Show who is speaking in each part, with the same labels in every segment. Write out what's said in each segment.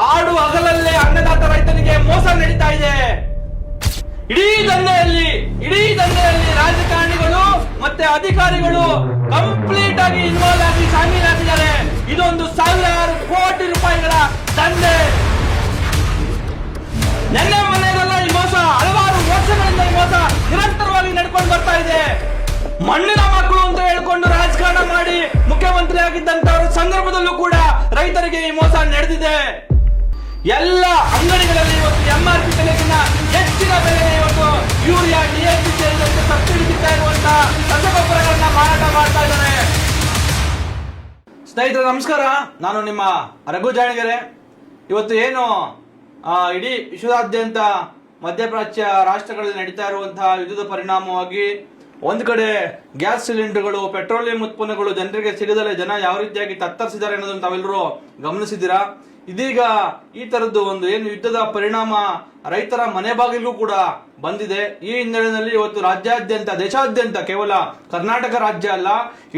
Speaker 1: ಆಡು ಹಗಲಲ್ಲೇ ಅನ್ನದಾತ ರೈತನಿಗೆ ಮೋಸ ನಡೀತಾ ಇದೆ. ಇಡೀ ದಂಧೆಯಲ್ಲಿ ರಾಜಕಾರಣಿಗಳು ಮತ್ತೆ ಅಧಿಕಾರಿಗಳು ಕಂಪ್ಲೀಟ್ ಆಗಿ ಇನ್ವಾಲ್ವ್ ಆಗಿ ಶಾಮೀಲಾಗಿದ್ದಾರೆ. ಇದೊಂದು ಸಾವಿರಾರು ಕೋಟಿ ರೂಪಾಯಿಗಳ ದಂಧೆ. ನೆನ್ನೆ ಮನೆಯಲ್ಲ ಈ ಮೋಸ, ಹಲವಾರು ವರ್ಷಗಳಿಂದ ಈ ಮೋಸ ನಿರಂತರವಾಗಿ ನಡ್ಕೊಂಡು ಬರ್ತಾ ಇದೆ. ಮಣ್ಣಿನ ಮಕ್ಕಳು ಅಂತ ಹೇಳ್ಕೊಂಡು ರಾಜಕಾರಣ ಮಾಡಿ ಮುಖ್ಯಮಂತ್ರಿ ಆಗಿದ್ದಂತವರ ಸಂದರ್ಭದಲ್ಲೂ ಕೂಡ ರೈತರಿಗೆ ಈ ಮೋಸ ನಡೆದಿದೆ. ಎಲ್ಲ ಅಂಗಡಿಗಳಲ್ಲಿ ಇವತ್ತು MRP ಬೆಲೆಗಿಂತ ಹೆಚ್ಚಿನ ಬೆಲೆ ಇವತ್ತು ಯೂರಿಯಾ, DAP ಸೇರಿದಂತೆ ಸಬ್ಸಿಡಿ ಸಿಗ್ತಾ ಇರುವಂತಹ ರಸಗೊಬ್ಬರಗಳನ್ನ ಮಾರಾಟ ಮಾಡ್ತಾ ಇದ್ದಾರೆ. ಸ್ನೇಹಿತರೆ ನಮಸ್ಕಾರ, ನಾನು ನಿಮ್ಮ ರಘು ಜಾಣಗೆರೆ. ಇವತ್ತು ಏನು ಇಡೀ ವಿಶ್ವದಾದ್ಯಂತ ಮಧ್ಯಪ್ರಾಚ್ಯ ರಾಷ್ಟ್ರಗಳಲ್ಲಿ ನಡೀತಾ ಇರುವಂತಹ ಯುದ್ಧದ ಪರಿಣಾಮವಾಗಿ ಒಂದು ಕಡೆ ಗ್ಯಾಸ್ ಸಿಲಿಂಡರ್ಗಳು, ಪೆಟ್ರೋಲಿಯಂ ಉತ್ಪನ್ನಗಳು ಜನರಿಗೆ ಸಿಗದಲ್ಲೇ ಜನ ಯಾವ ರೀತಿಯಾಗಿ ತತ್ತರಿಸಿದ್ದಾರೆ ಅನ್ನೋದನ್ನು ತಾವೆಲ್ಲರೂ ಗಮನಿಸಿದ್ದೀರಾ. ಇದೀಗ ಈ ತರದ್ದು ಒಂದು ಏನು ಯುದ್ಧದ ಪರಿಣಾಮ ರೈತರ ಮನೆ ಬಾಗಿಲಿಗೂ ಕೂಡ ಬಂದಿದೆ. ಈ ಹಿನ್ನೆಲೆಯಲ್ಲಿ ಇವತ್ತು ರಾಜ್ಯಾದ್ಯಂತ, ದೇಶಾದ್ಯಂತ, ಕೇವಲ ಕರ್ನಾಟಕ ರಾಜ್ಯ ಅಲ್ಲ,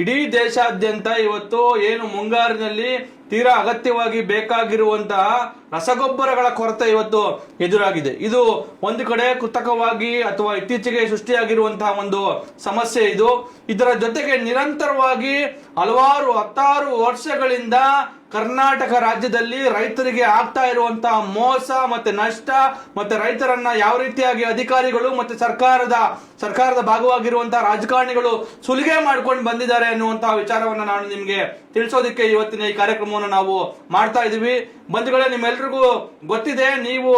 Speaker 1: ಇಡೀ ದೇಶಾದ್ಯಂತ ಇವತ್ತು ಏನು ಮುಂಗಾರಿನಲ್ಲಿ ತೀರಾ ಅಗತ್ಯವಾಗಿ ಬೇಕಾಗಿರುವಂತಹ ರಸಗೊಬ್ಬರಗಳ ಕೊರತೆ ಇವತ್ತು ಎದುರಾಗಿದೆ. ಇದು ಒಂದು ಕಡೆ ಕೃತಕವಾಗಿ ಅಥವಾ ಇತ್ತೀಚೆಗೆ ಸೃಷ್ಟಿಯಾಗಿರುವಂತಹ ಒಂದು ಸಮಸ್ಯೆ ಇದು. ಇದರ ಜೊತೆಗೆ ನಿರಂತರವಾಗಿ ಹತ್ತಾರು ವರ್ಷಗಳಿಂದ ಕರ್ನಾಟಕ ರಾಜ್ಯದಲ್ಲಿ ರೈತರಿಗೆ ಆಗ್ತಾ ಇರುವಂತಹ ಮೋಸ ಮತ್ತೆ ನಷ್ಟ, ಮತ್ತೆ ರೈತರನ್ನ ಯಾವ ರೀತಿಯಾಗಿ ಅಧಿಕಾರಿಗಳು ಮತ್ತೆ ಸರ್ಕಾರದ ಭಾಗವಾಗಿರುವಂತಹ ರಾಜಕಾರಣಿಗಳು ಸುಲಿಗೆ ಮಾಡ್ಕೊಂಡು ಬಂದಿದ್ದಾರೆ ಅನ್ನುವಂತಹ ವಿಚಾರವನ್ನ ನಾನು ನಿಮ್ಗೆ ತಿಳಿಸೋದಕ್ಕೆ ಇವತ್ತಿನ ಈ ಕಾರ್ಯಕ್ರಮವನ್ನು ನಾವು ಮಾಡ್ತಾ ಇದೀವಿ. ಬಂಧುಗಳೇ, ನಿಮ್ಮೆಲ್ರಿಗೂ ಗೊತ್ತಿದೆ, ನೀವು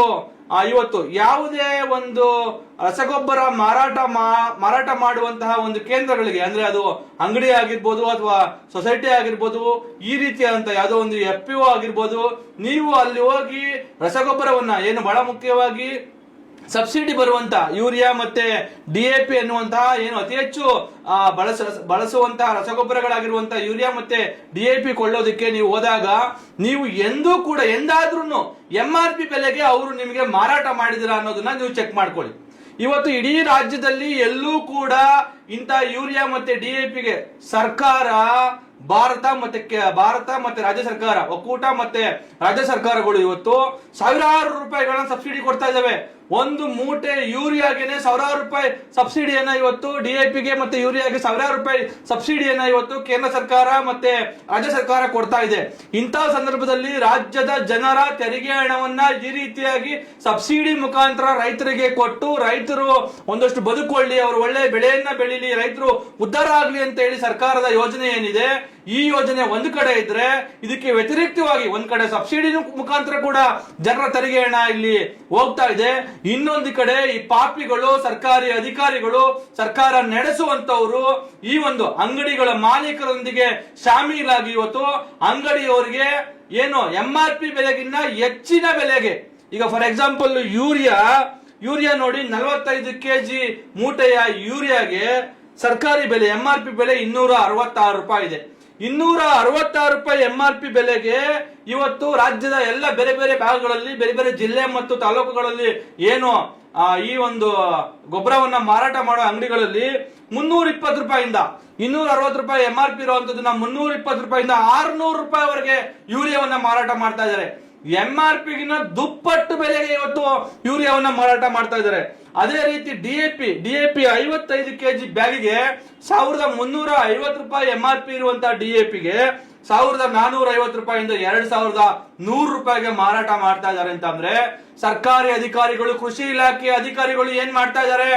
Speaker 1: ಇವತ್ತು ಯಾವುದೇ ಒಂದು ರಸಗೊಬ್ಬರ ಮಾರಾಟ ಮಾಡುವಂತಹ ಒಂದು ಕೇಂದ್ರಗಳಿಗೆ, ಅಂದ್ರೆ ಅದು ಅಂಗಡಿ ಆಗಿರ್ಬೋದು ಅಥವಾ ಸೊಸೈಟಿ ಆಗಿರ್ಬೋದು, ಈ ರೀತಿಯಾದಂತ ಯಾವುದೋ ಒಂದು FPO ಆಗಿರ್ಬೋದು, ನೀವು ಅಲ್ಲಿ ಹೋಗಿ ರಸಗೊಬ್ಬರವನ್ನ ಏನು ಬಹಳ ಮುಖ್ಯವಾಗಿ ಸಬ್ಸಿಡಿ ಬರುವಂತ ಯೂರಿಯಾ ಮತ್ತೆ DAP ಅನ್ನುವಂತಹ ಏನು ಅತಿ ಹೆಚ್ಚು ಬಳಸುವಂತಹ ರಸಗೊಬ್ಬರಗಳಾಗಿರುವಂತಹ ಯೂರಿಯಾ ಮತ್ತೆ DAP ಕೊಳ್ಳೋದಕ್ಕೆ ನೀವು ಹೋದಾಗ ನೀವು ಎಂದಾದ್ರೂ MRP ಬೆಲೆಗೆ ಅವರು ನಿಮಗೆ ಮಾರಾಟ ಮಾಡಿದಿರಾ ಅನ್ನೋದನ್ನ ನೀವು ಚೆಕ್ ಮಾಡ್ಕೊಳ್ಳಿ. ಇವತ್ತು ಇಡೀ ರಾಜ್ಯದಲ್ಲಿ ಎಲ್ಲೂ ಕೂಡ ಇಂತ ಯೂರಿಯಾ ಮತ್ತೆ DAPಗೆ ಸರ್ಕಾರ, ಭಾರತ ಮತ್ತೆ ರಾಜ್ಯ ಸರ್ಕಾರ, ಒಕ್ಕೂಟ ಮತ್ತೆ ರಾಜ್ಯ ಸರ್ಕಾರಗಳು ಇವತ್ತು ಸಾವಿರಾರು ರೂಪಾಯಿಗಳನ್ನ ಸಬ್ಸಿಡಿ ಕೊಡ್ತಾ ಇದಾವೆ. ಒಂದು ಮೂಟೆ ಯೂರಿಯಾಗೆನೆ ಸಾವಿರಾರು ರೂಪಾಯಿ ಸಬ್ಸಿಡಿಯನ್ನ ಇವತ್ತು, DAPಗೆ ಮತ್ತೆ ಯೂರಿಯಾಗೆ ಸಾವಿರಾರು ರೂಪಾಯಿ ಸಬ್ಸಿಡಿಯನ್ನ ಇವತ್ತು ಕೇಂದ್ರ ಸರ್ಕಾರ ಮತ್ತೆ ರಾಜ್ಯ ಸರ್ಕಾರ ಕೊಡ್ತಾ ಇದೆ. ಇಂತಹ ಸಂದರ್ಭದಲ್ಲಿ ರಾಜ್ಯದ ಜನರ ತೆರಿಗೆ ಹಣವನ್ನ ಈ ರೀತಿಯಾಗಿ ಸಬ್ಸಿಡಿ ಮುಖಾಂತರ ರೈತರಿಗೆ ಕೊಟ್ಟು ರೈತರು ಒಂದಷ್ಟು ಬದುಕೊಳ್ಳಿ, ಅವರು ಒಳ್ಳೆ ಬೆಳೆಯನ್ನ ಬೆಳೀಲಿ, ರೈತರು ಉದ್ಧಾರ ಆಗ್ಲಿ ಅಂತ ಹೇಳಿ ಸರ್ಕಾರದ ಯೋಜನೆ ಏನಿದೆ, ಈ ಯೋಜನೆ ಒಂದು ಕಡೆ ಇದ್ರೆ, ಇದಕ್ಕೆ ವ್ಯತಿರಿಕ್ತವಾಗಿ ಒಂದ್ ಕಡೆ ಸಬ್ಸಿಡಿ ಮುಖಾಂತರ ಕೂಡ ಜನರ ತೆರಿಗೆ ಹಣ ಇಲ್ಲಿ ಹೋಗ್ತಾ ಇದೆ. ಇನ್ನೊಂದು ಕಡೆ ಈ ಪಾಪಿಗಳು, ಸರ್ಕಾರಿ ಅಧಿಕಾರಿಗಳು, ಸರ್ಕಾರ ನಡೆಸುವಂತವರು ಈ ಒಂದು ಅಂಗಡಿಗಳ ಮಾಲೀಕರೊಂದಿಗೆ ಶಾಮೀಲಾಗಿ ಇವತ್ತು ಅಂಗಡಿಯವರಿಗೆ ಏನು MRP ಬೆಲೆಗಿನ್ನ ಹೆಚ್ಚಿನ ಬೆಲೆಗೆ, ಈಗ ಫಾರ್ ಎಕ್ಸಾಂಪಲ್ ಯೂರಿಯಾ ನೋಡಿ, 45 kg ಮೂಟೆಯ ಯೂರಿಯಾಗೆ ಸರ್ಕಾರಿ ಬೆಲೆ MRP ಬೆಲೆ 266 ರೂಪಾಯಿ ಇದೆ. 266 ರೂಪಾಯಿ MRP ಬೆಲೆಗೆ ಇವತ್ತು ರಾಜ್ಯದ ಎಲ್ಲ ಬೇರೆ ಬೇರೆ ಭಾಗಗಳಲ್ಲಿ, ಬೇರೆ ಬೇರೆ ಜಿಲ್ಲೆ ಮತ್ತು ತಾಲೂಕುಗಳಲ್ಲಿ ಏನು ಈ ಒಂದು ಗೊಬ್ಬರವನ್ನ ಮಾರಾಟ ಮಾಡೋ ಅಂಗಡಿಗಳಲ್ಲಿ 320 ರೂಪಾಯಿಂದ 260 ರೂಪಾಯಿ MRP ಇರುವಂತದನ್ನ 320 ರೂಪಾಯಿಂದ 600 ರೂಪಾಯಿವರೆಗೆ ಯೂರಿಯಾವನ್ನ ಮಾರಾಟ ಮಾಡ್ತಾ ಇದ್ದಾರೆ. MRP ಗಿನ್ನ ದುಪ್ಪಟ್ಟು ಬೆಲೆಗೆ ಇವತ್ತು ಯೂರಿಯಾವನ್ನ ಮಾರಾಟ ಮಾಡ್ತಾ ಇದ್ದಾರೆ. ಅದೇ ರೀತಿ DAP 55 kg ಬ್ಯಾಗಿಗೆ 1350 ರೂಪಾಯಿ MRP ಇರುವಂತಹ DAPಗೆ 1450 ರೂಪಾಯಿಂದ 2100 ರೂಪಾಯಿಗೆ ಮಾರಾಟ ಮಾಡ್ತಾ ಇದ್ದಾರೆ. ಅಂತಂದ್ರೆ ಸರ್ಕಾರಿ ಅಧಿಕಾರಿಗಳು, ಕೃಷಿ ಇಲಾಖೆಯ ಅಧಿಕಾರಿಗಳು ಏನ್ ಮಾಡ್ತಾ ಇದ್ದಾರೆ?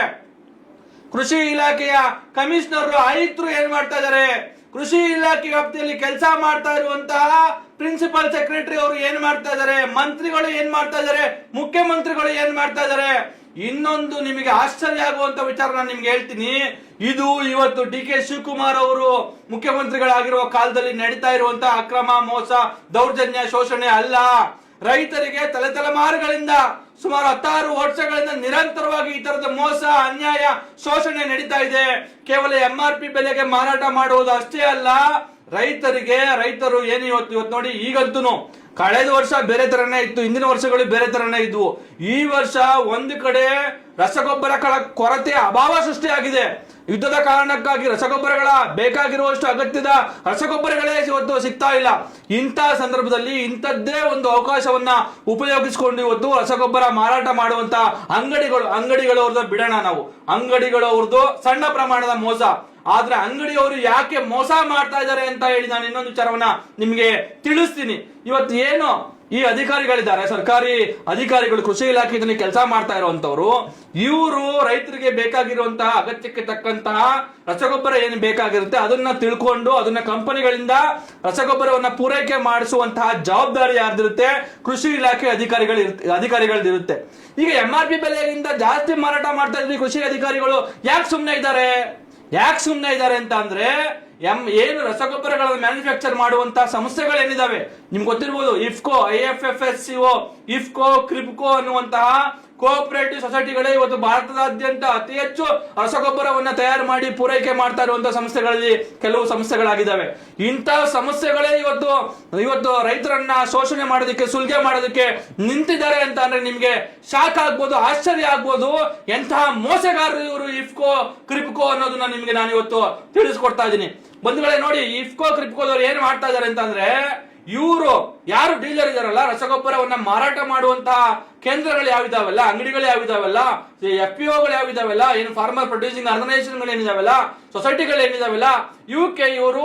Speaker 1: ಕೃಷಿ ಇಲಾಖೆಯ ಕಮಿಷನರ್, ಆಯುಕ್ತರು ಏನ್ ಮಾಡ್ತಾ ಇದ್ದಾರೆ? ಕೃಷಿ ಇಲಾಖೆ ವ್ಯಾಪ್ತಿಯಲ್ಲಿ ಕೆಲಸ ಮಾಡ್ತಾ ಇರುವಂತಹ ಪ್ರಿನ್ಸಿಪಲ್ ಸೆಕ್ರೆಟರಿ ಅವರು ಏನ್ ಮಾಡ್ತಾ ಇದ್ದಾರೆ? ಮಂತ್ರಿಗಳು ಏನ್ ಮಾಡ್ತಾ ಇದ್ದಾರೆ? ಮುಖ್ಯಮಂತ್ರಿಗಳು ಏನ್ ಮಾಡ್ತಾ ಇದ್ದಾರೆ? ಇನ್ನೊಂದು ನಿಮಗೆ ಆಶ್ಚರ್ಯ ಆಗುವಂತ ವಿಚಾರ ನಾನು ನಿಮ್ಗೆ ಹೇಳ್ತೀನಿ. ಇದು ಇವತ್ತು DK ಶಿವಕುಮಾರ್ ಅವರು ಮುಖ್ಯಮಂತ್ರಿಗಳಾಗಿರುವ ಕಾಲದಲ್ಲಿ ನಡೀತಾ ಇರುವಂತಹ ಅಕ್ರಮ, ಮೋಸ, ದೌರ್ಜನ್ಯ, ಶೋಷಣೆ ಅಲ್ಲ. ರೈತರಿಗೆ ತಲೆಮಾರುಗಳಿಂದ ಸುಮಾರು 16 ವರ್ಷಗಳಿಂದ ನಿರಂತರವಾಗಿ ಈ ತರದ ಮೋಸ, ಅನ್ಯಾಯ, ಶೋಷಣೆ ನಡೀತಾ ಇದೆ. ಕೇವಲ MRP ಬೆಲೆಗೆ ಮಾರಾಟ ಮಾಡುವುದು ಅಷ್ಟೇ ಅಲ್ಲ, ರೈತರು ಏನು ಇವತ್ತು ನೋಡಿ, ಈಗಂತೂ ಕಳೆದ ವರ್ಷ ಬೇರೆ ತರನೇ ಇತ್ತು, ಹಿಂದಿನ ವರ್ಷಗಳು ಬೇರೆ ತರನೇ ಇದ್ವು. ಈ ವರ್ಷ ಒಂದು ಕಡೆ ರಸಗೊಬ್ಬರ ಕೊರತೆ, ಅಭಾವ ಸೃಷ್ಟಿಯಾಗಿದೆ. ಯುದ್ಧದ ಕಾರಣಕ್ಕಾಗಿ ರಸಗೊಬ್ಬರಗಳ ಬೇಕಾಗಿರುವಷ್ಟು ಅಗತ್ಯದ ರಸಗೊಬ್ಬರಗಳೇ ಇವತ್ತು ಸಿಗ್ತಾ ಇಲ್ಲ. ಇಂಥ ಸಂದರ್ಭದಲ್ಲಿ ಇಂಥದ್ದೇ ಒಂದು ಅವಕಾಶವನ್ನ ಉಪಯೋಗಿಸಿಕೊಂಡು ಇವತ್ತು ರಸಗೊಬ್ಬರ ಮಾರಾಟ ಮಾಡುವಂತ ಅಂಗಡಿಗಳವ್ರದ್ದು ಬಿಡೋಣ. ನಾವು ಅಂಗಡಿಗಳವ್ರದ್ದು ಸಣ್ಣ ಪ್ರಮಾಣದ ಮೋಸ, ಆದ್ರೆ ಅಂಗಡಿಯವರು ಯಾಕೆ ಮೋಸ ಮಾಡ್ತಾ ಇದ್ದಾರೆ ಅಂತ ಹೇಳಿ ನಾನು ಇನ್ನೊಂದು ವಿಚಾರವನ್ನ ನಿಮ್ಗೆ ತಿಳಿಸ್ತೀನಿ. ಇವತ್ತು ಏನು ಈ ಅಧಿಕಾರಿಗಳಿದ್ದಾರೆ, ಸರ್ಕಾರಿ ಅಧಿಕಾರಿಗಳು, ಕೃಷಿ ಇಲಾಖೆಯಲ್ಲಿ ಕೆಲಸ ಮಾಡ್ತಾ ಇರುವಂತವ್ರು, ಇವರು ರೈತರಿಗೆ ಬೇಕಾಗಿರುವಂತಹ ಅಗತ್ಯಕ್ಕೆ ತಕ್ಕಂತಹ ರಸಗೊಬ್ಬರ ಏನು ಬೇಕಾಗಿರುತ್ತೆ ಅದನ್ನ ತಿಳ್ಕೊಂಡು ಅದನ್ನ ಕಂಪನಿಗಳಿಂದ ರಸಗೊಬ್ಬರವನ್ನ ಪೂರೈಕೆ ಮಾಡಿಸುವಂತಹ ಜವಾಬ್ದಾರಿ ಯಾರ್ದಿರುತ್ತೆ? ಕೃಷಿ ಇಲಾಖೆ ಅಧಿಕಾರಿಗಳಿರುತ್ತೆ. ಈಗ MRP ಬೆಲೆಗಿಂತ ಜಾಸ್ತಿ ಮಾರಾಟ ಮಾಡ್ತಾ ಇದ್ವಿ ಕೃಷಿ ಅಧಿಕಾರಿಗಳು ಯಾಕೆ ಸುಮ್ಮನೆ ಇದ್ದಾರೆ ಅಂತ ಅಂದ್ರೆ ಏನು ರಸಗೊಬ್ಬರಗಳನ್ನು ಮ್ಯಾನುಫ್ಯಾಕ್ಚರ್ ಮಾಡುವಂತಹ ಸಂಸ್ಥೆಗಳೇನಿದಾವೆ ನಿಮ್ಗೆ ಗೊತ್ತಿರ್ಬೋದು, ಇಫ್ಕೋ, IFFSCO, ಇಫ್ಕೋ, ಕ್ರಿಪ್ಕೋ ಅನ್ನುವಂತಹ ಕೋಆಪರೇಟಿವ್ ಸೊಸೈಟಿಗಳೇ ಇವತ್ತು ಭಾರತದಾದ್ಯಂತ ಅತಿ ಹೆಚ್ಚು ರಸಗೊಬ್ಬರವನ್ನ ತಯಾರು ಮಾಡಿ ಪೂರೈಕೆ ಮಾಡ್ತಾ ಇರುವಂತಹ ಸಂಸ್ಥೆಗಳಲ್ಲಿ ಕೆಲವು ಸಂಸ್ಥೆಗಳಾಗಿದ್ದಾವೆ. ಇಂತಹ ಸಂಸ್ಥೆಗಳೇ ಇವತ್ತು ರೈತರನ್ನ ಶೋಷಣೆ ಮಾಡೋದಕ್ಕೆ, ಸುಲಿಗೆ ಮಾಡೋದಕ್ಕೆ ನಿಂತಿದ್ದಾರೆ ಅಂತ ಅಂದ್ರೆ ನಿಮ್ಗೆ ಶಾಕ್ ಆಗ್ಬೋದು, ಆಶ್ಚರ್ಯ ಆಗ್ಬೋದು. ಎಂತಹ ಮೋಸಗಾರರು ಇವರು ಇಫ್ಕೋ, ಕ್ರಿಪ್ಕೋ ಅನ್ನೋದನ್ನ ನಿಮ್ಗೆ ನಾನು ಇವತ್ತು ತಿಳಿಸ್ಕೊಡ್ತಾ ಇದ್ದೀನಿ. ಬಂಧುಗಳೇ ನೋಡಿ, ಇಫ್ಕೋ, ಕ್ರಿಪ್ಕೋದವ್ರು ಏನ್ ಮಾಡ್ತಾ ಇದ್ದಾರೆ ಅಂತಂದ್ರೆ, ಇವರು ಯಾರು ಡೀಲರ್ ಇದಾರಲ್ಲ, ರಸಗೊಬ್ಬರವನ್ನ ಮಾರಾಟ ಮಾಡುವಂತಹ ಕೇಂದ್ರಗಳು ಯಾವಿದಾವಲ್ಲ, ಅಂಗಡಿಗಳು ಯಾವಿದಾವಲ್ಲ, FPOಗಳು ಯಾವಿದಾವಲ್ಲ, ಏನು ಫಾರ್ಮರ್ ಪ್ರೊಡ್ಯೂಸಿಂಗ್ ಆರ್ಗನೈಸೇಷನ್ಗಳು ಏನಿದಾವಲ್ಲ, ಸೊಸೈಟಿಗಳು ಏನಿದಾವಲ್ಲ, ಇವಕ್ಕೆ ಇವರು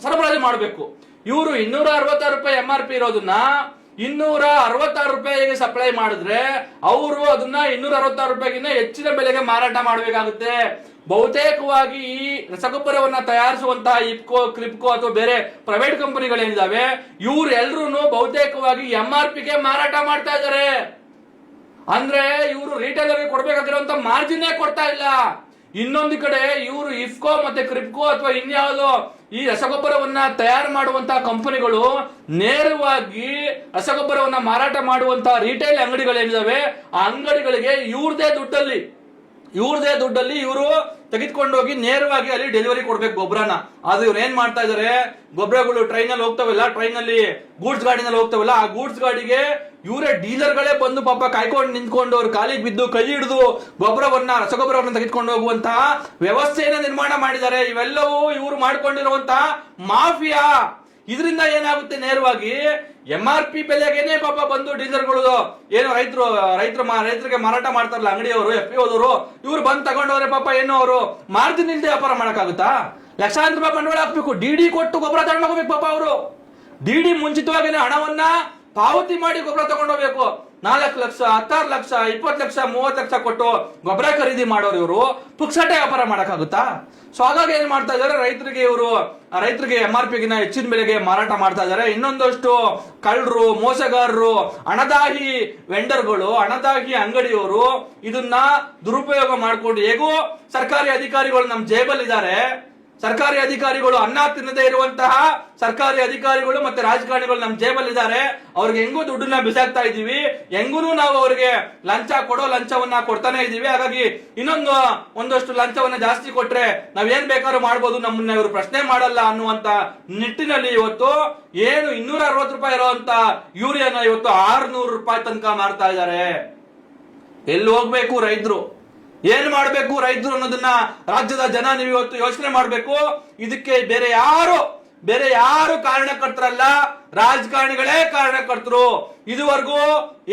Speaker 1: ಸರಬರಾಜು ಮಾಡಬೇಕು. ಇವರು 266 ರೂಪಾಯಿ MRP ಇರೋದನ್ನ 266 ರೂಪಾಯಿಗೆ ಸಪ್ಲೈ ಮಾಡಿದ್ರೆ ಅವರು ಅದನ್ನ 266 ರೂಪಾಯಿಗಿಂತ ಹೆಚ್ಚಿನ ಬೆಲೆಗೆ ಮಾರಾಟ ಮಾಡಬೇಕಾಗುತ್ತೆ. ಬಹುತೇಕವಾಗಿ ಈ ರಸಗೊಬ್ಬರವನ್ನ ತಯಾರಿಸುವಂತಹ ಇಫ್ಕೋ, ಕ್ರಿಪ್ಕೋ ಅಥವಾ ಬೇರೆ ಪ್ರೈವೇಟ್ ಕಂಪನಿಗಳೇನಿದಾವೆ ಇವ್ರು ಎಲ್ರು ಬಹುತೇಕವಾಗಿ MRPಗೆ ಮಾರಾಟ ಮಾಡ್ತಾ ಇದ್ದಾರೆ. ಅಂದ್ರೆ ಇವರು ರಿಟೇಲರ್ಗೆ ಕೊಡ್ಬೇಕಾಗಿರುವಂತ ಮಾರ್ಜಿನ್ ಕೊಡ್ತಾ ಇಲ್ಲ. ಇನ್ನೊಂದು ಕಡೆ ಇವರು ಇಫ್ಕೋ ಮತ್ತೆ ಕ್ರಿಪ್ಕೋ ಅಥವಾ ಇನ್ಯಾವುದೋ ಈ ರಸಗೊಬ್ಬರವನ್ನ ತಯಾರು ಮಾಡುವಂತಹ ಕಂಪನಿಗಳು ನೇರವಾಗಿ ರಸಗೊಬ್ಬರವನ್ನ ಮಾರಾಟ ಮಾಡುವಂತಹ ರಿಟೇಲ್ ಅಂಗಡಿಗಳೇನಿದಾವೆ ಆ ಅಂಗಡಿಗಳಿಗೆ ಇವ್ರದೇ ದುಡ್ಡಲ್ಲಿ ಇವರು ತೆಗೆದುಕೊಂಡು ಹೋಗಿ ನೇರವಾಗಿ ಅಲ್ಲಿ ಡೆಲಿವರಿ ಕೊಡ್ಬೇಕು ಗೊಬ್ಬರನ. ಆದ್ರೆ ಇವ್ರು ಏನ್ ಮಾಡ್ತಾ ಇದಾರೆ, ಗೊಬ್ಬರಗಳು ಟ್ರೈನಲ್ಲಿ ಹೋಗ್ತಾವಲ್ಲ, ಟ್ರೈನಲ್ಲಿ ಗೂಡ್ಸ್ ಗಾಡಿನಲ್ಲಿ ಹೋಗ್ತಾವಲ್ಲ, ಆ ಗೂಡ್ಸ್ ಗಾಡಿಗೆ ಇವರೇ ಡೀಲರ್ಗಳೇ ಬಂದು ಪಾಪ ಕಾಯ್ಕೊಂಡು ನಿಂತ್ಕೊಂಡು ಅವ್ರ ಕಾಲಿಗೆ ಬಿದ್ದು ಕೈ ಹಿಡಿದು ರಸಗೊಬ್ಬರವನ್ನ ತೆಗೆದುಕೊಂಡು ಹೋಗುವಂತಹ ವ್ಯವಸ್ಥೆಯನ್ನ ನಿರ್ಮಾಣ ಮಾಡಿದ್ದಾರೆ. ಇವೆಲ್ಲವೂ ಇವರು ಮಾಡ್ಕೊಂಡಿರುವಂತಹ ಮಾಫಿಯಾ. ಇದರಿಂದ ಏನಾಗುತ್ತೆ, ನೇರವಾಗಿ MRP ಬೆಲೆಗೇನೆ ಪಾಪ ಬಂದು ಡೀಲರ್ಗಳು ಏನು ರೈತರಿಗೆ ಮಾರಾಟ ಮಾಡ್ತಾರಲ್ಲ ಅಂಗಡಿಯವರು, FPOದವರು, ಇವ್ರು ಬಂದು ತಗೊಂಡವ್ರೆ ಪಾಪ. ಏನು ಅವರು ಮಾರ್ಜಿನ್ ಇಲ್ಲದೆ ವ್ಯಾಪಾರ ಮಾಡಕ್ಕಾಗುತ್ತಾ? ಲಕ್ಷಾಂತರ ರೂಪಾಯಿ ಬಂಡವಾಳ ಹಾಕ್ಬೇಕು, DD ಕೊಟ್ಟು ಗೊಬ್ಬರ ತಗೊಂಡು ಹೋಗ್ಬೇಕು ಪಾಪ. ಅವರು DD ಮುಂಚಿತವಾಗಿನ ಹಣವನ್ನ ಪಾವತಿ ಮಾಡಿ ಗೊಬ್ಬರ ತಗೊಂಡೋಗ್ಬೇಕು. 4 ಲಕ್ಷ, 16 ಲಕ್ಷ, 20 ಲಕ್ಷ, 30 ಲಕ್ಷ ಕೊಟ್ಟು ಗೊಬ್ಬರ ಖರೀದಿ ಮಾಡೋರು ಇವರು ಪುಕ್ಸಟೆ ವ್ಯಾಪಾರ ಮಾಡಕ್ಕಾಗುತ್ತಾ? ಸೊ ಹಾಗಾಗಿ ಏನ್ ಮಾಡ್ತಾ ಇದಾರೆ, ರೈತರಿಗೆ MRPಗಿನ ಹೆಚ್ಚಿನ ಬೆಲೆಗೆ ಮಾರಾಟ ಮಾಡ್ತಾ ಇದಾರೆ. ಇನ್ನೊಂದಷ್ಟು ಕಳ್ಳರು, ಮೋಸಗಾರರು, ಹಣದಾಹಿ ವೆಂಡರ್ಗಳು, ಹಣದಾಹಿ ಅಂಗಡಿಯವರು ಇದನ್ನ ದುರುಪಯೋಗ ಮಾಡಿಕೊಂಡು ಹೇಗೂ ಸರ್ಕಾರಿ ಅಧಿಕಾರಿಗಳು ನಮ್ಮ ಜೇಬಲ್ ಇದ್ದಾರೆ. ಸರ್ಕಾರಿ ಅಧಿಕಾರಿಗಳು, ಅನ್ನ ತಿನ್ನದೇ ಇರುವಂತಹ ಸರ್ಕಾರಿ ಅಧಿಕಾರಿಗಳು ಮತ್ತೆ ರಾಜಕಾರಣಿಗಳು ನಮ್ಮ ಜೇಬಲ್ ಇದ್ದಾರೆ. ಅವ್ರಿಗೆ ಹೆಂಗೂ ದುಡ್ಡನ್ನ ಬಿಸಾಕ್ತಾ ಇದೀವಿ, ಹೆಂಗೂ ನಾವು ಅವರಿಗೆ ಲಂಚವನ್ನ ಕೊಡ್ತಾನೆ ಇದೀವಿ. ಹಾಗಾಗಿ ಒಂದಷ್ಟು ಲಂಚವನ್ನ ಜಾಸ್ತಿ ಕೊಟ್ರೆ ನಾವೇನ್ ಬೇಕಾದ್ರೂ ಮಾಡ್ಬೋದು, ನಮ್ಮನ್ನ ಇವರು ಪ್ರಶ್ನೆ ಮಾಡಲ್ಲ ಅನ್ನುವಂತ ನಿಟ್ಟಿನಲ್ಲಿ ಇವತ್ತು ಏನು 260 ರೂಪಾಯಿ ಇರುವಂತ ಯೂರಿಯಾನ ಇವತ್ತು 600 ರೂಪಾಯಿ ತನಕ ಮಾರ್ತಾ ಇದ್ದಾರೆ. ಎಲ್ಲಿ ಹೋಗ್ಬೇಕು ರೈತರು, ಏನ್ ಮಾಡ್ಬೇಕು ರೈತರು ಅನ್ನೋದನ್ನ ರಾಜ್ಯದ ಜನ ನೀವು ಇವತ್ತು ಯೋಚನೆ ಮಾಡ್ಬೇಕು. ಇದಕ್ಕೆ ಬೇರೆ ಯಾರು ಕಾರಣಕರ್ತರಲ್ಲ, ರಾಜಕಾರಣಿಗಳೇ ಕಾರಣಕರ್ತರು. ಇದುವರೆಗೂ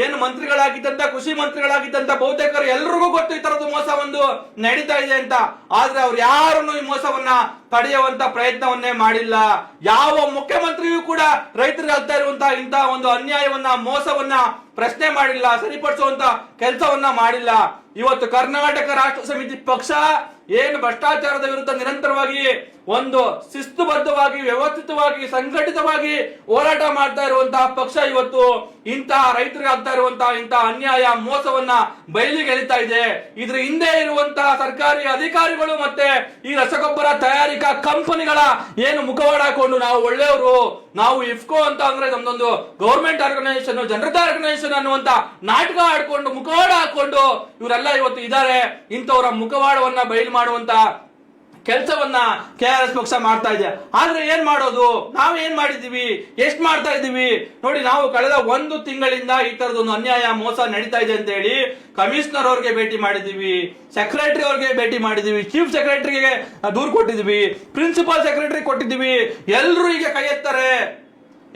Speaker 1: ಏನು ಮಂತ್ರಿಗಳಾಗಿದ್ದಂತ, ಕೃಷಿ ಮಂತ್ರಿಗಳಾಗಿದ್ದಂತ ಬಹುತೇಕರು ಎಲ್ರಿಗೂ ಗೊತ್ತು ಈ ತರದ ಮೋಸ ಒಂದು ನಡೀತಾ ಇದೆ ಅಂತ. ಆದ್ರೆ ಅವ್ರು ಯಾರನ್ನು ಈ ಮೋಸವನ್ನ ತಡೆಯುವಂತ ಪ್ರಯತ್ನವನ್ನೇ ಮಾಡಿಲ್ಲ. ಯಾವ ಮುಖ್ಯಮಂತ್ರಿಯೂ ಕೂಡ ರೈತರಿಗೆ ಆಗ್ತಾ ಇರುವಂತಹ ಇಂತಹ ಒಂದು ಅನ್ಯಾಯವನ್ನ, ಮೋಸವನ್ನ ಪ್ರಶ್ನೆ ಮಾಡಿಲ್ಲ, ಸರಿಪಡಿಸುವಂತ ಕೆಲಸವನ್ನ ಮಾಡಿಲ್ಲ. ಇವತ್ತು ಕರ್ನಾಟಕ ರಾಷ್ಟ್ರ ಸಮಿತಿ ಪಕ್ಷ ಏನು ಭ್ರಷ್ಟಾಚಾರದ ವಿರುದ್ಧ ನಿರಂತರವಾಗಿ ಒಂದು ಶಿಸ್ತುಬದ್ಧವಾಗಿ, ವ್ಯವಸ್ಥಿತವಾಗಿ, ಸಂಘಟಿತವಾಗಿ ಹೋರಾಟ ಮಾಡ್ತಾ ಇರುವಂತಹ ಪಕ್ಷ ಇವತ್ತು ಇಂತಹ ರೈತರಿಗೆ ಆಗ್ತಾ ಇರುವಂತಹ ಇಂತಹ ಅನ್ಯಾಯ, ಮೋಸವನ್ನ ಬಯಲಿಗೆ ಎಳಿತಾ ಇದೆ. ಇದ್ರ ಹಿಂದೆ ಇರುವಂತಹ ಸರ್ಕಾರಿ ಅಧಿಕಾರಿಗಳು ಮತ್ತೆ ಈ ರಸಗೊಬ್ಬರ ತಯಾರಿಕಾ ಕಂಪನಿಗಳ ಏನು ಮುಖವಾಡ ಹಾಕೊಂಡು ನಾವು ಒಳ್ಳೆಯವರು, ನಾವು ಇಫ್ಕೋ ಅಂತ ಅಂದ್ರೆ ನಮ್ದೊಂದು ಗವರ್ಮೆಂಟ್ ಆರ್ಗನೈಸೇಷನ್, ಜನತಾ ಆರ್ಗನೈಸೇಷನ್ ಅನ್ನುವಂತ ನಾಟಕ ಆಡ್ಕೊಂಡು, ಮುಖವಾಡ ಹಾಕೊಂಡು ಇವರೆಲ್ಲ ಇವತ್ತು ಇದ್ದಾರೆ. ಇಂಥವರ ಮುಖವಾಡವನ್ನ ಬಯಲು ಮಾಡುವಂತ ಕೆಲಸವನ್ನ KRS ಪಕ್ಷ ಮಾಡ್ತಾ ಇದೆ. ಆದ್ರೆ ಏನ್ ಮಾಡೋದು, ನಾವು ಏನ್ ಮಾಡಿದೀವಿ, ಎಷ್ಟ್ ಮಾಡ್ತಾ ಇದೀವಿ ನೋಡಿ. ನಾವು ಕಳೆದ 1 ತಿಂಗಳಿಂದ ಈ ತರದೊಂದು ಅನ್ಯಾಯ ಮೋಸ ನಡೀತಾ ಇದೆ ಅಂತ ಹೇಳಿ ಕಮಿಷನರ್ ಅವ್ರಿಗೆ ಭೇಟಿ ಮಾಡಿದೀವಿ, ಸೆಕ್ರೆಟರಿ ಅವ್ರಿಗೆ ಭೇಟಿ ಮಾಡಿದೀವಿ, ಚೀಫ್ ಸೆಕ್ರೆಟರಿಗೆ ದೂರು ಕೊಟ್ಟಿದೀವಿ, ಪ್ರಿನ್ಸಿಪಾಲ್ ಸೆಕ್ರೆಟರಿ ಕೊಟ್ಟಿದೀವಿ. ಎಲ್ರು ಈಗ ಕೈ ಎತ್ತಾರೆ,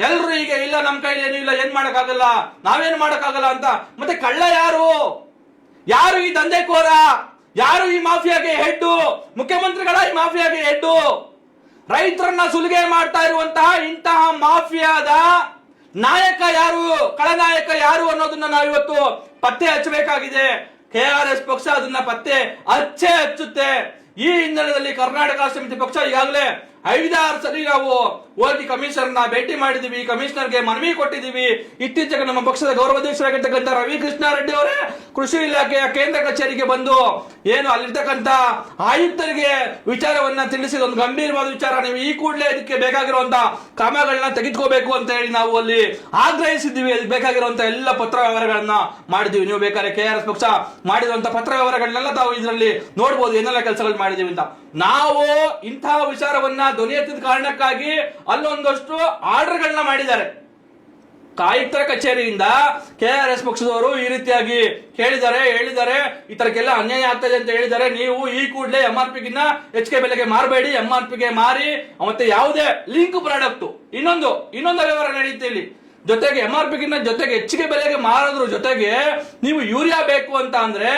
Speaker 1: ಎಲ್ರು ಈಗ ಇಲ್ಲ ನಮ್ ಕೈಲಿ ಏನು ಇಲ್ಲ, ಏನ್ ಮಾಡಕ್ಕಾಗಲ್ಲ, ನಾವೇನ್ ಮಾಡಕ್ಕಾಗಲ್ಲ ಅಂತ. ಮತ್ತೆ ಕಳ್ಳ ಯಾರು, ಯಾರು ಈ ದಂಧೆಕೋರ, ಯಾರು ಈ ಮಾಫಿಯಾಗೆ ಹೆಡ್ಡು? ಮುಖ್ಯಮಂತ್ರಿಗಳ ಈ ಮಾಫಿಯಾಗೆ ಹೆಡ್ಡು. ರೈತರನ್ನ ಸುಲಿಗೆ ಮಾಡ್ತಾ ಇರುವಂತಹ ಇಂತಹ ಮಾಫಿಯಾದ ನಾಯಕ ಯಾರು, ಖಳನಾಯಕ ಯಾರು ಅನ್ನೋದನ್ನ ನಾವಿವತ್ತು ಪತ್ತೆ ಹಚ್ಚಬೇಕಾಗಿದೆ. KRS ಪಕ್ಷ ಅದನ್ನ ಪತ್ತೆ ಹಚ್ಚೇ ಹಚ್ಚುತ್ತೆ. ಈ ಹಿನ್ನೆಲೆಯಲ್ಲಿ ಕರ್ನಾಟಕ ರಾಷ್ಟ್ರ ಸಮಿತಿ ಪಕ್ಷ ಈಗಾಗಲೇ 5-6 ಸರಿ ನಾವು ಹೋಗಿ ಕಮಿಷನರ್ನ ಭೇಟಿ ಮಾಡಿದೀವಿ, ಕಮಿಷನರ್ಗೆ ಮನವಿ ಕೊಟ್ಟಿದ್ದೀವಿ. ಇತ್ತೀಚೆಗೆ ನಮ್ಮ ಪಕ್ಷದ ಗೌರವಾಧ್ಯಕ್ಷರಾಗಿರ್ತಕ್ಕಂಥ ರವಿ ಕೃಷ್ಣಾರೆಡ್ಡಿ ಅವರೇ ಕೃಷಿ ಇಲಾಖೆಯ ಕೇಂದ್ರ ಕಚೇರಿಗೆ ಬಂದು ಏನು ಅಲ್ಲಿರ್ತಕ್ಕಂಥ ಆಯುಕ್ತರಿಗೆ ವಿಚಾರವನ್ನ ತಿಳಿಸಿದ ಒಂದು ಗಂಭೀರವಾದ ವಿಚಾರ, ನೀವು ಈ ಕೂಡಲೇ ಇದಕ್ಕೆ ಬೇಕಾಗಿರುವಂತಹ ಕ್ರಮಗಳನ್ನ ತೆಗೆದುಕೋಬೇಕು ಅಂತ ಹೇಳಿ ನಾವು ಅಲ್ಲಿ ಆಗ್ರಹಿಸಿದ್ದೀವಿ. ಅದಕ್ಕೆ ಬೇಕಾಗಿರುವಂತ ಎಲ್ಲ ಪತ್ರ ವ್ಯವಹಾರಗಳನ್ನ ಮಾಡಿದೀವಿ. ನೀವು ಬೇಕಾದ್ರೆ KRS ಪಕ್ಷ ಮಾಡಿರುವಂತಹ ಪತ್ರ ವ್ಯವಹಾರಗಳನ್ನೆಲ್ಲ ತಾವು ಇದರಲ್ಲಿ ನೋಡಬಹುದು, ಏನೆಲ್ಲ ಕೆಲಸಗಳು ಮಾಡಿದೀವಿ ಅಂತ. ನಾವು ಇಂತಹ ವಿಚಾರವನ್ನ ಧ್ವನಿ ಎತ್ತಿದ ಕಾರಣಕ್ಕಾಗಿ ಅಲ್ಲೊಂದಷ್ಟು ಆರ್ಡರ್ಗಳನ್ನ ಮಾಡಿದ್ದಾರೆ. ಆಯುಕ್ತರ ಕಚೇರಿಯಿಂದ KRS ಪಕ್ಷದವರು ಈ ರೀತಿಯಾಗಿ ಹೇಳಿದ್ದಾರೆ, ಈ ತರಕ್ಕೆಲ್ಲ ಅನ್ಯಾಯ ಆಗ್ತದೆ ಅಂತ ಹೇಳಿದ್ದಾರೆ. ನೀವು ಈ ಕೂಡಲೇ MRP ಗಿನ್ನ ಹೆಚ್ಚಿಗೆ ಬೆಲೆಗೆ ಮಾರಬೇಡಿ, MRP ಗೆ ಮಾರಿ ಮತ್ತೆ ಯಾವುದೇ ಲಿಂಕ್ ಪ್ರಾಡಕ್ಟ್ ಇನ್ನೊಂದು ವ್ಯವಹಾರ ನಡೆಯುತ್ತೆ ಇಲ್ಲಿ. ಜೊತೆಗೆ MRP ಗಿನ್ನ ಜೊತೆಗೆ ಹೆಚ್ಚಿಗೆ ಬೆಲೆಗೆ ಮಾರೋದ್ರ ಜೊತೆಗೆ ನೀವು ಯೂರಿಯಾ ಬೇಕು ಅಂತ ಅಂದ್ರೆ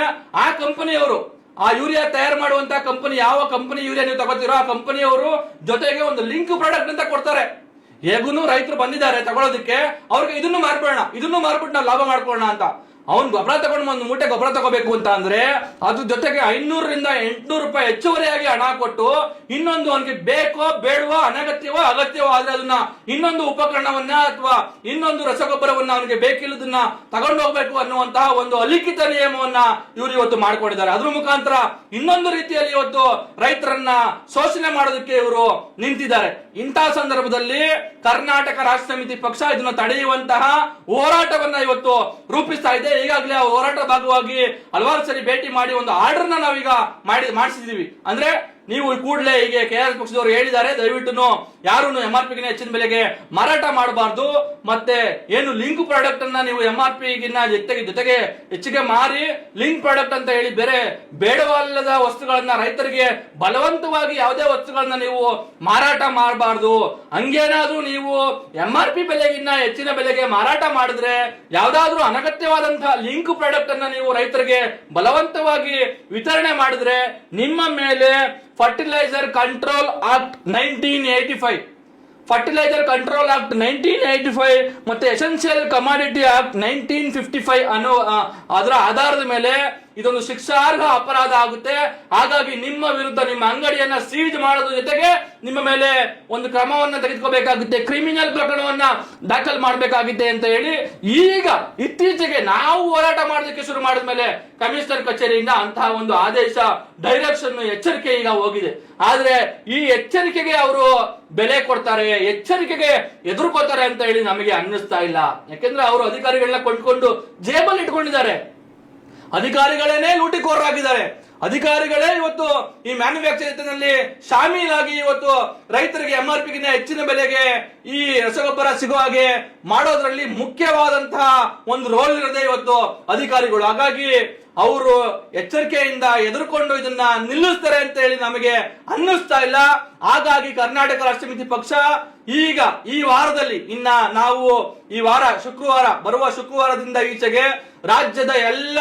Speaker 1: ಆ ಕಂಪನಿಯವರು, ಆ ಯೂರಿಯಾ ತಯಾರು ಮಾಡುವಂತ ಕಂಪನಿ, ಯಾವ ಕಂಪನಿ ಯೂರಿಯಾ ನೀವು ತಗೋತೀರೋ ಆ ಕಂಪನಿಯವರು ಜೊತೆಗೆ ಒಂದು ಲಿಂಕ್ ಪ್ರಾಡಕ್ಟ್ ಅಂತ ಕೊಡ್ತಾರೆ. ಹೇಗೂ ರೈತರು ಬಂದಿದ್ದಾರೆ ತಗೊಳ್ಳೋದಕ್ಕೆ, ಅವ್ರಿಗೆ ಇದನ್ನು ಮಾರ್ಬಿಟ್ಟು ನಾವು ಲಾಭ ಮಾಡ್ಕೊಳ್ಳೋಣ ಅಂತ. ಅವ್ನು ಗೊಬ್ಬರ ತಗೊಂಡು ಒಂದು ಮೂಟೆ ಗೊಬ್ಬರ ತಗೋಬೇಕು ಅಂತ ಅಂದ್ರೆ ಅದ್ರ ಜೊತೆಗೆ 500 ರಿಂದ 800 ರೂಪಾಯಿ ಹೆಚ್ಚುವರಿಯಾಗಿ ಹಣ ಕೊಟ್ಟು ಇನ್ನೊಂದು ಅವನಿಗೆ ಬೇಕೋ ಬೇಡವೋ ಅನಗತ್ಯವೋ ಅಗತ್ಯವೋ ಆದ್ರೆ ಅದನ್ನ ಇನ್ನೊಂದು ಉಪಕರಣವನ್ನ ಅಥವಾ ಇನ್ನೊಂದು ರಸಗೊಬ್ಬರವನ್ನ ಅವನಿಗೆ ಬೇಕಿಲ್ಲದನ್ನ ತಗೊಂಡು ಹೋಗ್ಬೇಕು ಅನ್ನುವಂತಹ ಒಂದು ಅಲಿಖಿತ ನಿಯಮವನ್ನ ಇವರು ಇವತ್ತು ಮಾಡ್ಕೊಂಡಿದ್ದಾರೆ. ಅದ್ರ ಮುಖಾಂತರ ಇನ್ನೊಂದು ರೀತಿಯಲ್ಲಿ ಇವತ್ತು ರೈತರನ್ನ ಶೋಷಣೆ ಮಾಡೋದಕ್ಕೆ ಇವರು ನಿಂತಿದ್ದಾರೆ. ಇಂತಹ ಸಂದರ್ಭದಲ್ಲಿ ಕರ್ನಾಟಕ ರಾಷ್ಟ್ರ ಸಮಿತಿ ಪಕ್ಷ ಇದನ್ನು ತಡೆಯುವಂತಹ ಹೋರಾಟವನ್ನ ಇವತ್ತು ರೂಪಿಸ್ತಾ ಇದೆ. ಈಗಾಗಲೇ ಆ ಹೋರಾಟದ ಭಾಗವಾಗಿ ಹಲವಾರು ಸರಿ ಭೇಟಿ ಮಾಡಿ ಒಂದು ಆರ್ಡರ್ ನಾವೀಗ ಮಾಡಿಸಿದೀವಿ. ಅಂದ್ರೆ ನೀವು ಕೂಡಲೇ ಹೀಗೆ KRS ಪಕ್ಷದವರು ಹೇಳಿದ್ದಾರೆ, ದಯವಿಟ್ಟು ಯಾರು MRP ಗಿನ್ನ ಹೆಚ್ಚಿನ ಬೆಲೆಗೆ ಮಾರಾಟ ಮಾಡಬಾರ್ದು, ಮತ್ತೆ ಏನು ಲಿಂಕ್ ಪ್ರಾಡಕ್ಟ್ ಅನ್ನ ನೀವು MRP ಗಿನ್ನ ಜೊತೆಗೆ ಹೆಚ್ಚಿಗೆ ಮಾರಿ ಲಿಂಕ್ ಪ್ರಾಡಕ್ಟ್ ಅಂತ ಹೇಳಿ ಬೇರೆ ಬೇಡವಲ್ಲದ ವಸ್ತುಗಳನ್ನ ರೈತರಿಗೆ ಬಲವಂತವಾಗಿ ಯಾವುದೇ ವಸ್ತುಗಳನ್ನ ನೀವು ಮಾರಾಟ ಮಾಡಬಾರ್ದು. ಹಂಗೇನಾದ್ರೂ ನೀವು MRP ಬೆಲೆಗಿನ್ನ ಹೆಚ್ಚಿನ ಬೆಲೆಗೆ ಮಾರಾಟ ಮಾಡಿದ್ರೆ, ಯಾವ್ದಾದ್ರೂ ಅನಗತ್ಯವಾದಂತಹ ಲಿಂಕ್ ಪ್ರಾಡಕ್ಟ್ ಅನ್ನ ನೀವು ರೈತರಿಗೆ ಬಲವಂತವಾಗಿ ವಿತರಣೆ ಮಾಡಿದ್ರೆ ನಿಮ್ಮ ಮೇಲೆ ಫರ್ಟಿಲೈಸರ್ ಕಂಟ್ರೋಲ್ ಆಕ್ಟ್ 1985 ಮತ್ತೆ ಎಸೆನ್ಷಿಯಲ್ ಕಮಾಡಿಟಿ ಆಕ್ಟ್ 1955 ಅನ್ನೋ ಅದರ ಆಧಾರದ ಮೇಲೆ ಇದೊಂದು ಶಿಕ್ಷಾರ್ಹ ಅಪರಾಧ ಆಗುತ್ತೆ. ಹಾಗಾಗಿ ನಿಮ್ಮ ವಿರುದ್ಧ ನಿಮ್ಮ ಅಂಗಡಿಯನ್ನ ಸೀಜ್ ಮಾಡೋದ್ರ ಜೊತೆಗೆ ನಿಮ್ಮ ಮೇಲೆ ಒಂದು ಕ್ರಮವನ್ನ ತೆಗೆದುಕೋಬೇಕಾಗುತ್ತೆ, ಕ್ರಿಮಿನಲ್ ಪ್ರಕರಣವನ್ನ ದಾಖಲು ಮಾಡಬೇಕಾಗುತ್ತೆ ಅಂತ ಹೇಳಿ ಈಗ ಇತ್ತೀಚೆಗೆ ನಾವು ಹೋರಾಟ ಮಾಡೋದಕ್ಕೆ ಶುರು ಮಾಡಿದ ಮೇಲೆ ಕಮಿಷನರ್ ಕಚೇರಿಯಿಂದ ಅಂತಹ ಒಂದು ಆದೇಶ, ಡೈರೆಕ್ಷನ್, ಎಚ್ಚರಿಕೆ ಈಗ ಹೋಗಿದೆ. ಆದ್ರೆ ಈ ಎಚ್ಚರಿಕೆಗೆ ಅವರು ಬೆಲೆ ಕೊಡ್ತಾರೆ, ಎಚ್ಚರಿಕೆಗೆ ಎದುರ್ಕೋತಾರೆ ಅಂತ ಹೇಳಿ ನಮಗೆ ಅನ್ನಿಸ್ತಾ ಇಲ್ಲ. ಯಾಕೆಂದ್ರೆ ಅವರು ಅಧಿಕಾರಿಗಳನ್ನ ಕೊಂಡ್ಕೊಂಡು ಜೇಬಲ್ಲಿ ಇಟ್ಕೊಂಡಿದ್ದಾರೆ. ಅಧಿಕಾರಿಗಳೇನೆ ಲೂಟಿಕೋರರಾಗಿದ್ದಾರೆ. ಅಧಿಕಾರಿಗಳೇ ಇವತ್ತು ಈ ಮ್ಯಾನುಫ್ಯಾಕ್ಚರಿಂಗ್ ಶಾಮೀಲಾಗಿ ಇವತ್ತು ರೈತರಿಗೆ MRP ಗಿನ್ನ ಹೆಚ್ಚಿನ ಬೆಲೆಗೆ ಈ ರಸಗೊಬ್ಬರ ಸಿಗುವ ಹಾಗೆ ಮಾಡೋದ್ರಲ್ಲಿ ಮುಖ್ಯವಾದಂತಹ ಒಂದು ರೋಲ್ ಇರದೆ ಇವತ್ತು ಅಧಿಕಾರಿಗಳು. ಹಾಗಾಗಿ ಅವರು ಎಚ್ಚರಿಕೆಯಿಂದ ಎದುರುಕೊಂಡು ಇದನ್ನ ನಿಲ್ಲಿಸ್ತಾರೆ ಅಂತ ಹೇಳಿ ನಮಗೆ ಅನ್ನಿಸ್ತಾ ಇಲ್ಲ. ಹಾಗಾಗಿ ಕರ್ನಾಟಕ ರಾಷ್ಟ್ರ ಸಮಿತಿ ಪಕ್ಷ ಈಗ ಈ ವಾರದಲ್ಲಿ ನಾವು ಈ ವಾರ ಬರುವ ಶುಕ್ರವಾರದಿಂದ ಈಚೆಗೆ ರಾಜ್ಯದ ಎಲ್ಲ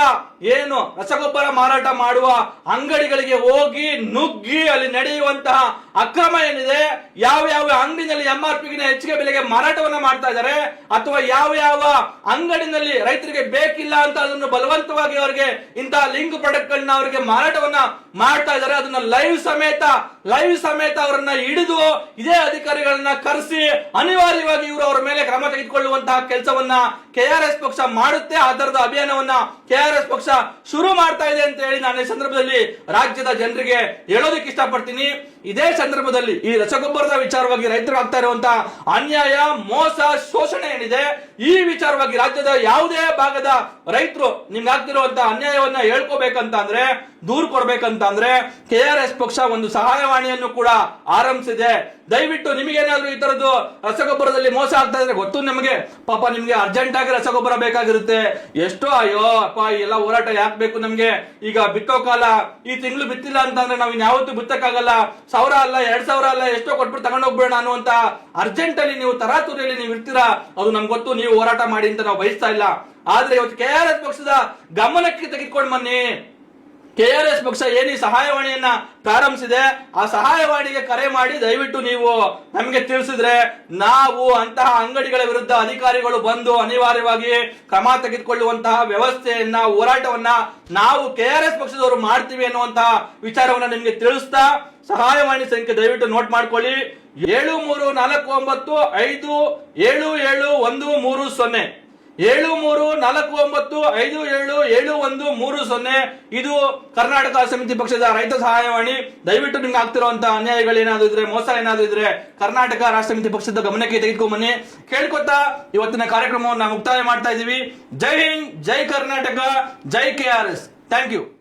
Speaker 1: ಏನು ರಸಗೊಬ್ಬರ ಮಾರಾಟ ಮಾಡುವ ಅಂಗಡಿಗಳಿಗೆ ಹೋಗಿ ನುಗ್ಗಿ ಅಲ್ಲಿ ನಡೆಯುವಂತಹ ಅಕ್ರಮ ಏನಿದೆ, ಯಾವ ಅಂಗಡಿನಲ್ಲಿ MRP ಗಿನ್ನ ಹೆಚ್ಚಿಗೆ ಬೆಲೆಗೆ ಮಾರಾಟವನ್ನ ಮಾಡ್ತಾ ಇದ್ದಾರೆ ಅಥವಾ ಯಾವ ಅಂಗಡಿನಲ್ಲಿ ರೈತರಿಗೆ ಬೇಕಿಲ್ಲ ಅಂತ ಅದನ್ನು ಬಲವಂತವಾಗಿ ಅವರಿಗೆ ಇಂತಹ ಲಿಂಕ್ ಪ್ರಾಡಕ್ಟ್ ಗಳನ್ನ ಅವರಿಗೆ ಮಾರಾಟವನ್ನ ಮಾಡ್ತಾ ಇದ್ದಾರೆ, ಅದನ್ನ ಲೈವ್ ಸಮೇತ ಅವರನ್ನ ಹಿಡಿದು ಇದೇ ಅಧಿಕಾರಿಗಳನ್ನ ಕರೆಸಿ ಅನಿವಾರ್ಯವಾಗಿ ಇವರು ಅವರ ಮೇಲೆ ಕ್ರಮ ತೆಗೆದುಕೊಳ್ಳುವಂತಹ ಕೆಲಸವನ್ನ KRS ಪಕ್ಷ ಮಾಡುತ್ತೆ. ಆ ತರದ ಅಭಿಯಾನವನ್ನ KRS ಪಕ್ಷ ಶುರು ಮಾಡ್ತಾ ಇದೆ ಅಂತ ಹೇಳಿ ನಾನು ಈ ಸಂದರ್ಭದಲ್ಲಿ ರಾಜ್ಯದ ಜನರಿಗೆ ಹೇಳೋದಕ್ಕೆ ಇಷ್ಟಪಡ್ತೀನಿ. ಇದೇ ಸಂದರ್ಭದಲ್ಲಿ ಈ ರಸಗೊಬ್ಬರದ ವಿಚಾರವಾಗಿ ರೈತರು ಆಗ್ತಾ ಇರುವಂತಹ ಅನ್ಯಾಯ, ಮೋಸ, ಶೋಷಣೆ ಏನಿದೆ, ಈ ವಿಚಾರವಾಗಿ ರಾಜ್ಯದ ಯಾವುದೇ ಭಾಗದ ರೈತರು ನಿಮ್ಗೆ ಆಗ್ತಿರುವಂತಹ ಅನ್ಯಾಯವನ್ನ ಹೇಳ್ಕೋಬೇಕಂತ ಅಂದ್ರೆ, ದೂರ್ ಕೊಡ್ಬೇಕಂತ ಅಂದ್ರೆ KRS ಪಕ್ಷ ಒಂದು ಸಹಾಯವಾಣಿಯನ್ನು ಕೂಡ ಆರಂಭಿಸಿದೆ. ದಯವಿಟ್ಟು ನಿಮಗೇನಾದ್ರೂ ಈ ತರದ್ದು ರಸಗೊಬ್ಬರದಲ್ಲಿ ಮೋಸ ಆಗ್ತಾ ಇದ್ರೆ ಗೊತ್ತು ನಮಗೆ, ಪಾಪ ನಿಮ್ಗೆ ಅರ್ಜೆಂಟ್ ಆಗಿ ರಸಗೊಬ್ಬರ ಬೇಕಾಗಿರುತ್ತೆ, ಎಷ್ಟೋ ಅಯ್ಯೋ ಅಪ್ಪ ಎಲ್ಲ ಹೋರಾಟ ಯಾಕೆ ಬೇಕು ನಮ್ಗೆ, ಈಗ ಬಿತ್ತೋ ಕಾಲ, ಈ ತಿಂಗಳು ಬಿತ್ತಿಲ್ಲ ಅಂತಂದ್ರೆ ನಾವು ಇನ್ಯಾವತ್ತೂ ಬಿತ್ತಕ್ಕಾಗಲ್ಲ, 1000 ಅಲ್ಲ 2000 ಅಲ್ಲ ಎಷ್ಟೋ ಕೊಟ್ಬಿಟ್ಟು ತಗೊಂಡೋಗ್ಬೇಡ ಅನ್ನುವಂತ ಅರ್ಜೆಂಟ್ ಅಲ್ಲಿ ನೀವು ತರಾತುರಿಯಲ್ಲಿ ನೀವು ಇರ್ತೀರಾ, ಅದು ನಮ್ಗೆ ಗೊತ್ತು, ನೀವು ಹೋರಾಟ ಮಾಡಿ ಅಂತ ನಾವು ಬಯಸ್ತಾ ಇಲ್ಲ. ಆದ್ರೆ ಇವತ್ತು KRS ಪಕ್ಷದ ಗಮನಕ್ಕೆ ತೆಗೆದುಕೊಂಡು ಬನ್ನಿ. KRS ಪಕ್ಷ ಏನಿ ಸಹಾಯವಾಣಿಯನ್ನ ಪ್ರಾರಂಭಿಸಿದೆ, ಆ ಸಹಾಯವಾಣಿಗೆ ಕರೆ ಮಾಡಿ ದಯವಿಟ್ಟು ನೀವು ನಮಗೆ ತಿಳಿಸಿದ್ರೆ ನಾವು ಅಂತಹ ಅಂಗಡಿಗಳ ವಿರುದ್ಧ ಅಧಿಕಾರಿಗಳು ಬಂದು ಅನಿವಾರ್ಯವಾಗಿ ಕ್ರಮ ತೆಗೆದುಕೊಳ್ಳುವಂತಹ ವ್ಯವಸ್ಥೆಯನ್ನ, ಹೋರಾಟವನ್ನ ನಾವು KRS ಪಕ್ಷದವರು ಮಾಡ್ತೀವಿ ಅನ್ನುವಂತಹ ವಿಚಾರವನ್ನ ನಿಮ್ಗೆ ತಿಳಿಸ್ತಾ, ಸಹಾಯವಾಣಿ ಸಂಖ್ಯೆ ದಯವಿಟ್ಟು ನೋಟ್ ಮಾಡ್ಕೊಳ್ಳಿ, 7349577130 7349577130. ಇದು ಕರ್ನಾಟಕ ಸಮಿತಿ ಪಕ್ಷದ ರೈತ ಸಹಾಯವಾಣಿ. ದಯವಿಟ್ಟು ನಿಮ್ಗೆ ಆಗ್ತಿರುವಂತಹ ಅನ್ಯಾಯಗಳೇನಾದ್ರೂ ಇದ್ರೆ, ಮೋಸ ಏನಾದ್ರೂ ಇದ್ರೆ ಕರ್ನಾಟಕ ರಾಷ್ಟ್ರ ಸಮಿತಿ ಪಕ್ಷದ ಗಮನಕ್ಕೆ ತೆಗೆದುಕೊಂಡು ಬನ್ನಿ ಕೇಳ್ಕೊತಾ ಇವತ್ತಿನ ಕಾರ್ಯಕ್ರಮವನ್ನು ಮುಕ್ತಾಯ ಮಾಡ್ತಾ ಇದೀವಿ. ಜೈ ಹಿಂದ್, ಜೈ ಕರ್ನಾಟಕ, ಜೈ KRS. Thank you.